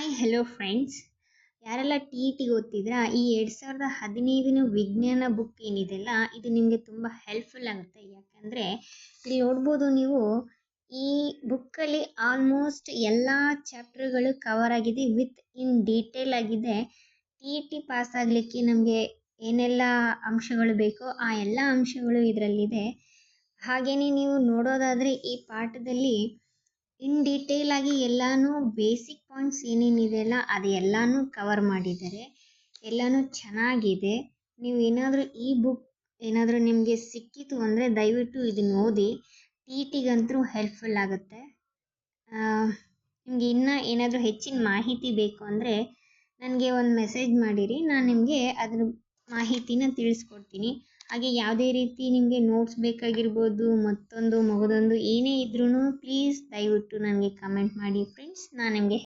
Hi hello friends. ಯಾರೆಲ್ಲ T E ಟಿಗೆ ಓದ್ತಿದ್ರಾ, ಈ 2015 ವಿಜ್ಞಾನ ಬುಕ್ ಏನಿದೆಯಲ್ಲ, ಇದು ನಿಮಗೆ ತುಂಬ ಹೆಲ್ಪ್ಫುಲ್ ಆಗುತ್ತೆ. ಯಾಕಂದರೆ ಇಲ್ಲಿ ನೋಡ್ಬೋದು ನೀವು, ಈ ಬುಕ್ಕಲ್ಲಿ ಆಲ್ಮೋಸ್ಟ್ ಎಲ್ಲ ಚಾಪ್ಟರ್ಗಳು ಕವರ್ ಆಗಿದೆ, ವಿತ್ ಇನ್ ಡೀಟೇಲ್ ಆಗಿದೆ. ಟಿ ಇ ಟಿ ಪಾಸ್ ಆಗಲಿಕ್ಕೆ ನಮಗೆ ಏನೆಲ್ಲ ಅಂಶಗಳು ಬೇಕೋ ಆ ಎಲ್ಲ ಅಂಶಗಳು ಇದರಲ್ಲಿದೆ. ಹಾಗೆಯೇ ನೀವು ನೋಡೋದಾದರೆ ಈ ಪಾಠದಲ್ಲಿ ಇನ್ ಡೀಟೇಲ್ ಆಗಿ ಎಲ್ಲಾನು ಬೇಸಿಕ್ ಪಾಯಿಂಟ್ಸ್ ಏನೇನಿದೆಯಲ್ಲ ಅದು ಎಲ್ಲಾನು ಕವರ್ ಮಾಡಿದ್ದಾರೆ. ಎಲ್ಲಾನು ಚೆನ್ನಾಗಿದೆ. ನೀವು ಏನಾದರೂ ಈ ಬುಕ್ ಏನಾದರೂ ನಿಮಗೆ ಸಿಕ್ಕಿತು ಅಂದರೆ ದಯವಿಟ್ಟು ಇದನ್ನ ಓದಿ. ಟಿ ಇ ಟಿಗಂತೂ ಹೆಲ್ಪ್ಫುಲ್ ಆಗುತ್ತೆ. ನಿಮಗೆ ಇನ್ನೂ ಏನಾದರೂ ಹೆಚ್ಚಿನ ಮಾಹಿತಿ ಬೇಕು ಅಂದರೆ ನನಗೆ ಒಂದು ಮೆಸೇಜ್ ಮಾಡಿರಿ, ನಾನು ನಿಮಗೆ ಅದ್ರ ಮಾಹಿತಿನ ತಿಳಿಸ್ಕೊಡ್ತೀನಿ. ಹಾಗೆ ಯಾವುದೇ ರೀತಿ ನಿಮಗೆ ನೋಟ್ಸ್ ಬೇಕಾಗಿರ್ಬೋದು, ಮತ್ತೊಂದು ಮಗದೊಂದು ಏನೇ ಇದ್ರೂ ಪ್ಲೀಸ್ ದಯವಿಟ್ಟು ನನಗೆ ಕಮೆಂಟ್ ಮಾಡಿ ಫ್ರೆಂಡ್ಸ್, ನಾನು ನಿಮಗೆ